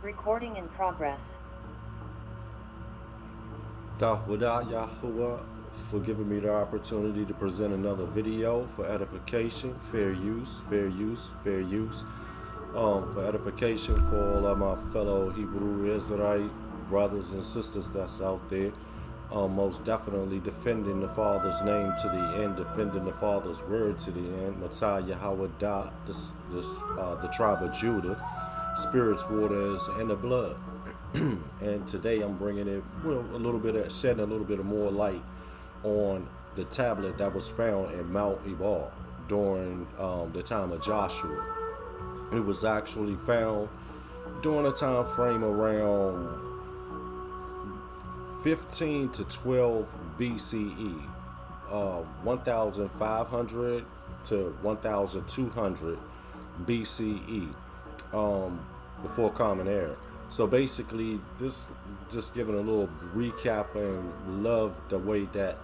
Recording in progress. Tawada Yahuwah for giving me the opportunity to present another video for edification, fair use, fair use, fair use. For edification for all of my fellow Hebrew Israelite brothers and sisters that's out there. Most definitely defending the Father's name to the end, defending the Father's word to the end. Matai Yahweh the tribe of Judah, spirits, waters, and the blood. And today I'm bringing it a little bit of shedding a little bit of more light on the tablet that was found in Mount Ebal during the time of Joshua. It was actually found during a time frame around 15 to 12 BCE, 1500 to 1200 BCE, before Common Era. So basically, this just giving a little recap and love the way that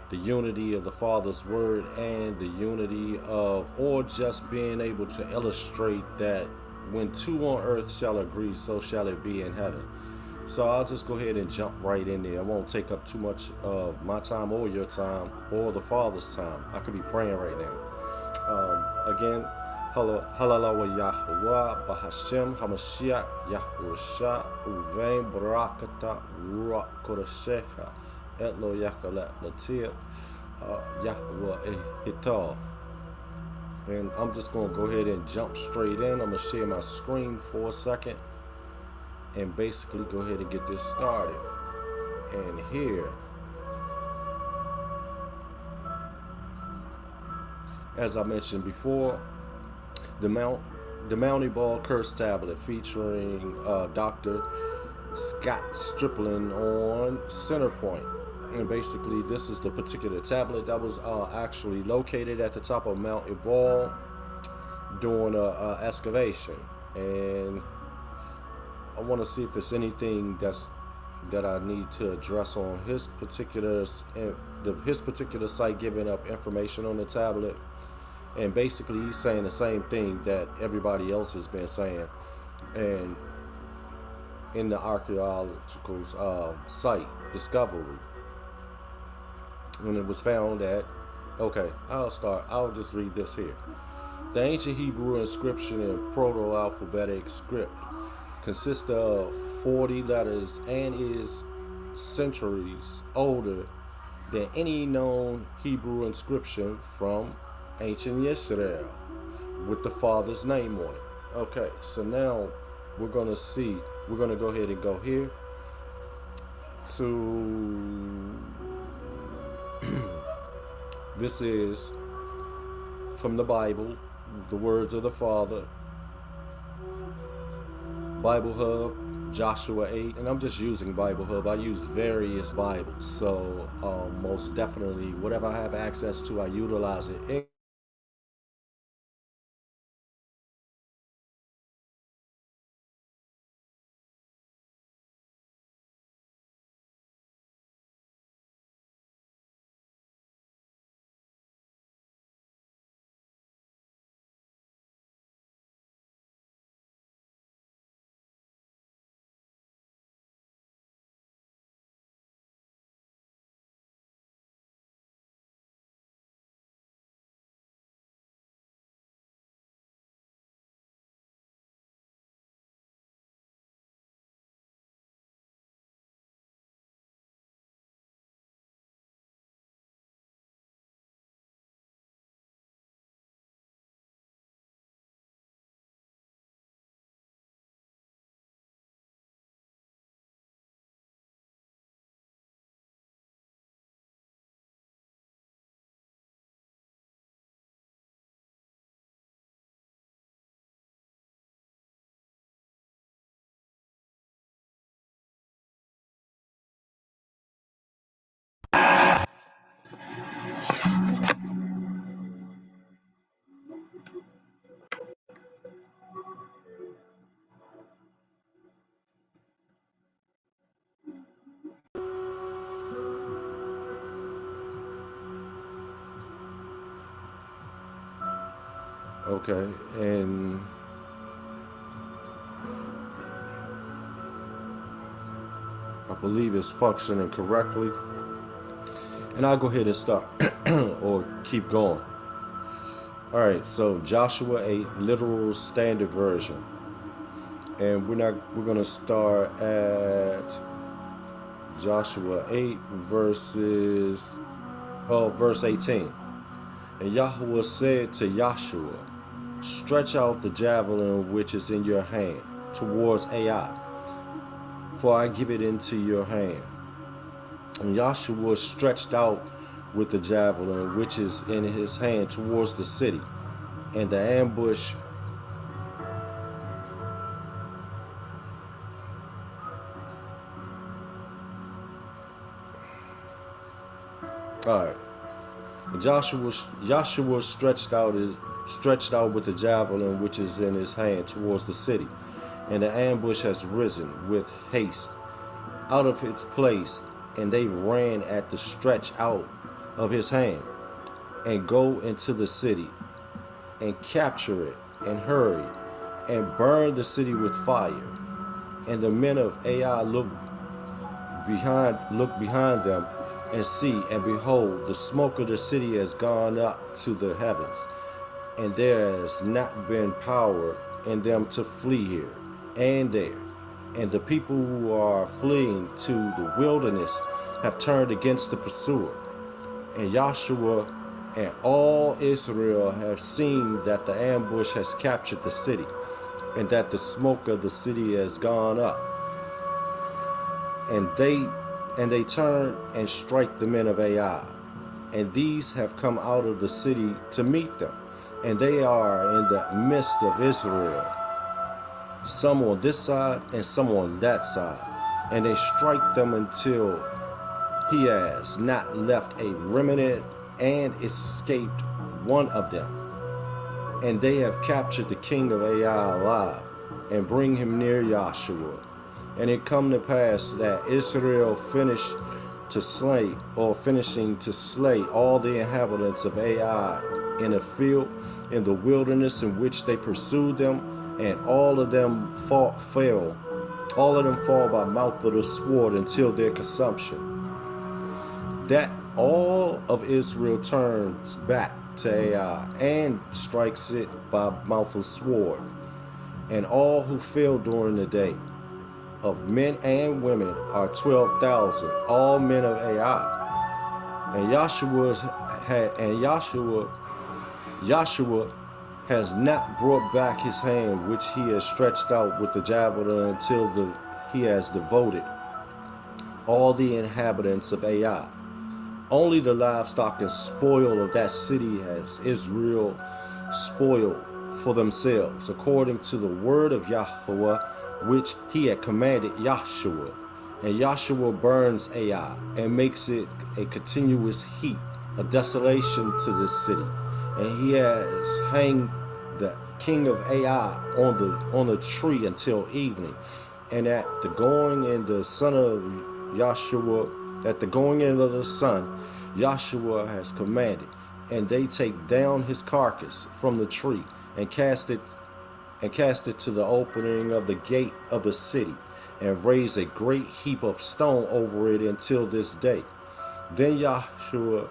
the unity of the Father's Word and the unity of, or just being able to illustrate that when two on earth shall agree, so shall it be in heaven. So I'll just go ahead and jump right in there. I won't take up too much of my time or your time or the Father's time. I could be praying right now. Again, halalawa Yahweh, Bahashem, Hamashiach, Yahusha, Uvain, Barakata, Ruach Kodeshecha, Etlo Yakalat Latir, Yahweh Hitov. And I'm just going to go ahead and jump straight in. I'm going to share my screen for a second and basically go ahead and get this started. And here, as I mentioned before, the Mount Ebal Curse Tablet featuring Dr. Scott Stripling on center point. And basically, this is the particular tablet that was actually located at the top of Mount Ebal during a excavation. And I want to see if there's anything that I need to address on his particular site giving up information on the tablet. And basically, he's saying the same thing that everybody else has been saying, and in the archaeological site discovery, when it was found that, okay, I'll just read this here. The ancient Hebrew inscription in proto-alphabetic script consists of 40 letters and is centuries older than any known Hebrew inscription from ancient Israel with the Father's name on it. Okay, so now we're going to go ahead and go here to, this is from the Bible, the words of the Father, Bible Hub, Joshua 8, and I'm just using Bible Hub. I use various Bibles, so most definitely whatever I have access to, I utilize it. Okay, and I believe it's functioning correctly. And I'll go ahead and start or keep going. All right, so Joshua 8, literal standard version. And we're going to start at Joshua 8 verse 18. And Yahweh said to Joshua, stretch out the javelin which is in your hand towards Ai, for I give it into your hand. And Joshua stretched out with the javelin which is in his hand towards the city, and the ambush all right. Joshua stretched out with the javelin which is in his hand towards the city, and the ambush has risen with haste out of its place, and they ran at the stretch out of his hand, and go into the city, and capture it, and hurry, and burn the city with fire. And the men of Ai looked behind them, and see, and behold, the smoke of the city has gone up to the heavens, and there has not been power in them to flee here and there. And the people who are fleeing to the wilderness have turned against the pursuer. And Joshua and all Israel have seen that the ambush has captured the city, and that the smoke of the city has gone up. And they turn and strike the men of Ai, and these have come out of the city to meet them, and they are in the midst of Israel, some on this side and some on that side, and they strike them until he has not left a remnant and escaped one of them. And they have captured the king of Ai alive, and bring him near Joshua. And it come to pass that Israel finishing to slay all the inhabitants of Ai in a field in the wilderness in which they pursued them, and all of them fall by mouth of the sword until their consumption. That all of Israel turns back to Ai and strikes it by mouth of sword, and all who fell during the day, of men and women, are 12,000, all men of Ai. And Joshua has not brought back his hand which he has stretched out with the javelin until he has devoted all the inhabitants of Ai. Only the livestock and spoil of that city has Israel spoiled for themselves, according to the word of Yahweh which he had commanded Joshua. And Joshua burns Ai and makes it a continuous heap, a desolation to this city. And he has hanged the king of Ai on the tree until evening. And at the going in the sun, Joshua has commanded, and they take down his carcass from the tree and cast it to the opening of the gate of the city, and raise a great heap of stone over it until this day. Then Joshua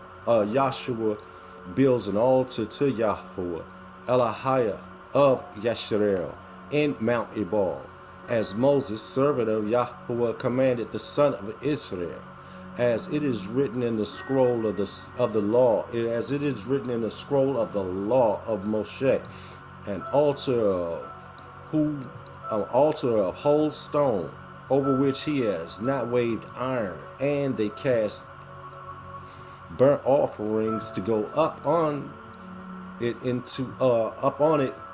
builds an altar to Yahweh, Elohiah of Yisrael, in Mt Ebal, as Moses, servant of Yahweh, commanded the son of Israel, as it is written in the scroll of the law, as it is written in the scroll of the law of Moshe, an altar of whole stone, over which he has not waved iron, and they cast burnt offerings to go up on it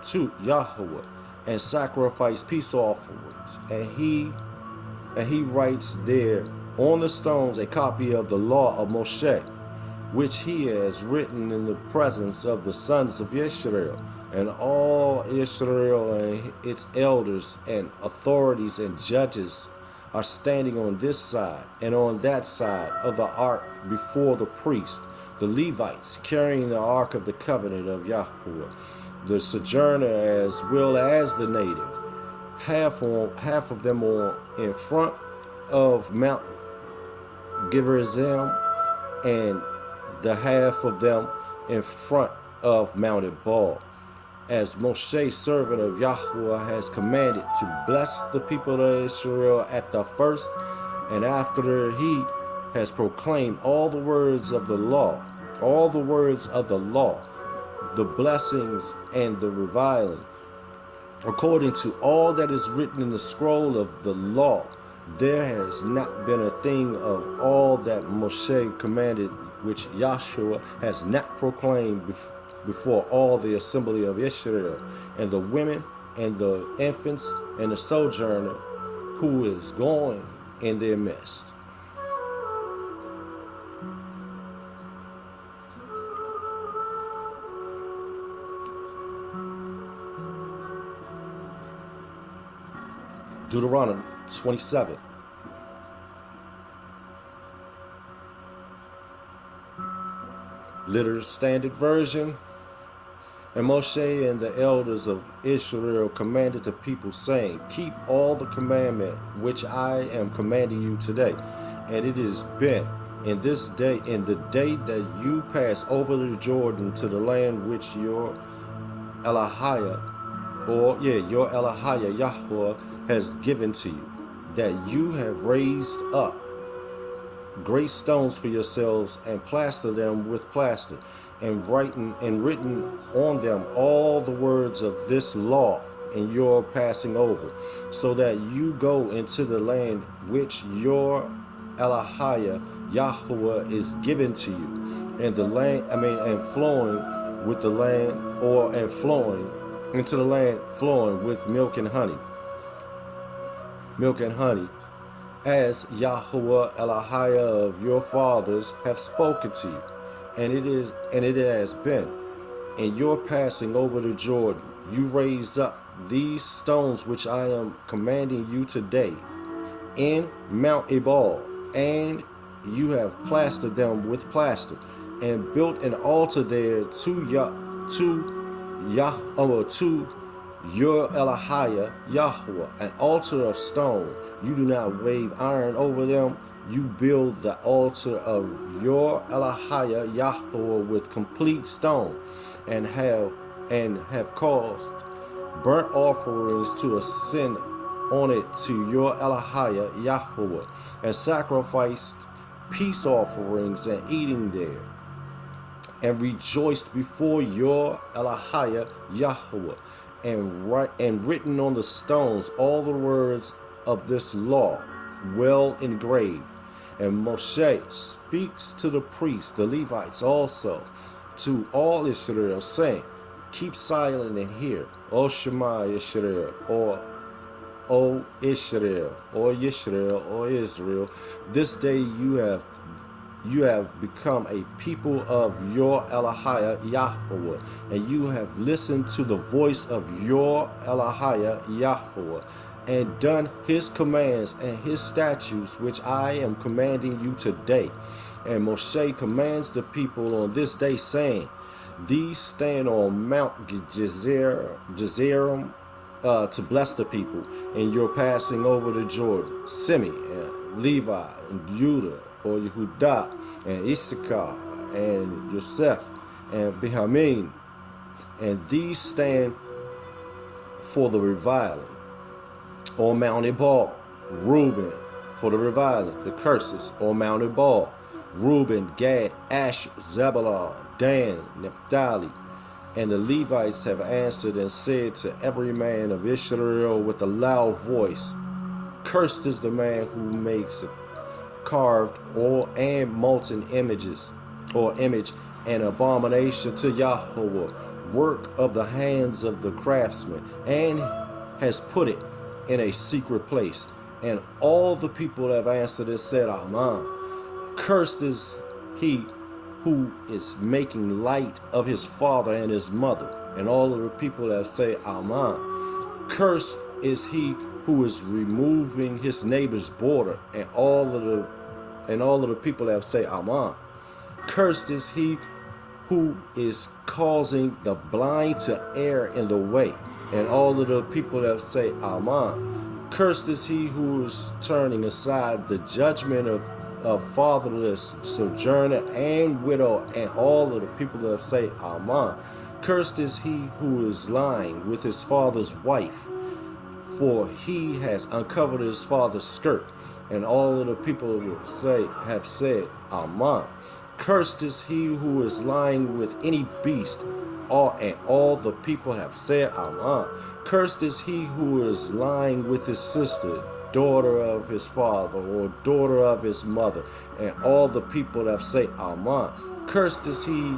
to Yahweh, and sacrifice peace offerings. And he writes there on the stones a copy of the law of Moshe, which he has written in the presence of the sons of Israel. And all Israel and its elders and authorities and judges are standing on this side and on that side of the ark before the priest, the Levites, carrying the ark of the covenant of Yahweh, the sojourner as well as the native, half of them in front of Mount Gerizim, and the half of them in front of Mt Ebal, as Moshe, servant of Yahweh, has commanded to bless the people of Israel at the first, and after he has proclaimed all the words of the law, the blessings and the reviling, according to all that is written in the scroll of the law. There has not been a thing of all that Moshe commanded which Yahshua has not proclaimed before all the assembly of Israel, and the women and the infants and the sojourner who is going in their midst. Deuteronomy 27. Literal Standard Version. And Moshe and the elders of Israel commanded the people, saying, keep all the commandment which I am commanding you today. And it is been in this day, in the day that you pass over the Jordan to the land which your Elohim, your Elohim Yahweh has given to you, that you have raised up great stones for yourselves, and plaster them with plaster, and written on them all the words of this law in your passing over, so that you go into the land which your Elohim Yahweh is given to you, and the land, and flowing with the land, and flowing into the land flowing with milk and honey, as Yahweh Elohim of your fathers have spoken to you. And it has been in your passing over the Jordan, you raise up these stones which I am commanding you today in Mt Ebal, and you have plastered them with plaster, and built an altar there to your Elohim Yahweh, an altar of stone. You do not wave iron over them. You build the altar of your Elohim Yahweh with complete stone, and have caused burnt offerings to ascend on it to your Elohim Yahweh, and sacrificed peace offerings and eating there, and rejoiced before your Elohim Yahweh, and written on the stones all the words of this law, well engraved. And Moshe speaks to the priests, the Levites also, to all Israel, saying, keep silent and hear, O Shema Israel, or O Israel, or Yisrael, or Israel. This day you have become a people of your Elohim Yahweh, and you have listened to the voice of your Elohim Yahweh, and done his commands and his statutes which I am commanding you today. And Moshe commands the people on this day, saying, these stand on Mount Gerizim to bless the people in your passing over the Jordan, Simeon and Levi and Judah, or Yehudah and Issachar and Joseph and Benjamin. And these stand for the reviling on Mount Ebal. Reuben for the reviling, the curses on Mount Ebal. Reuben, Gad, Asher, Zebulun, Dan, Naphtali. And the Levites have answered and said to every man of Israel with a loud voice, cursed is the man who makes a carved and molten image, an abomination to Yahweh, work of the hands of the craftsman, and has put it in a secret place. And all the people have answered and said, Amen. Cursed is he who is making light of his father and his mother. And all of the people have said, Amen. Cursed is he who is removing his neighbor's border. And all of the people have said, Amen. Cursed is he who is causing the blind to err in the way. And all of the people have said, Amen. Cursed is he who is turning aside the judgment of fatherless, sojourner, and widow, and all of the people that say, Amen. Cursed is he who is lying with his father's wife, for he has uncovered his father's skirt, and all of the people have said, Amen. Cursed is he who is lying with any beast, and all the people have said, Amen. Cursed is he who is lying with his sister, daughter of his father, or daughter of his mother, and all the people have said, Amen. Cursed is he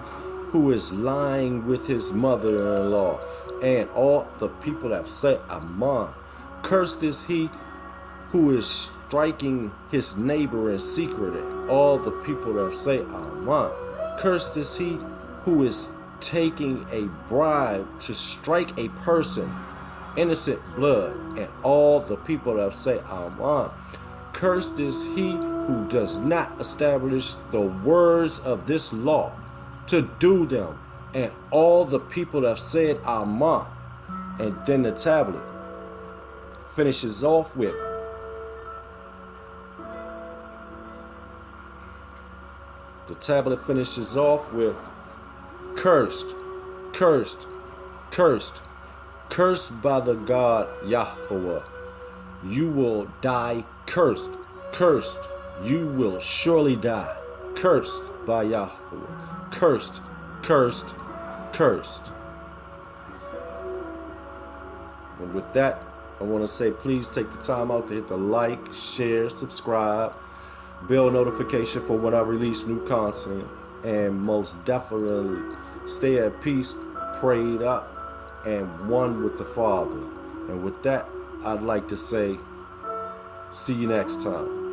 who is lying with his mother-in-law, and all the people have said, Amen. Cursed is he who is striking his neighbor in secret, and all the people that say, Amen. Cursed is he who is taking a bribe to strike a person, innocent blood, and all the people that say, Amen. Cursed is he who does not establish the words of this law to do them, and all the people that said, Amen. And then the tablet finishes off with, cursed, cursed, cursed, cursed by the God Yahweh. You will die cursed, cursed, you will surely die. Cursed by Yahweh. Cursed, cursed, cursed. And with that, I want to say, please take the time out to hit the like, share, subscribe, bell notification for when I release new content, and most definitely stay at peace, prayed up, and one with the Father. And with that, I'd like to say, see you next time.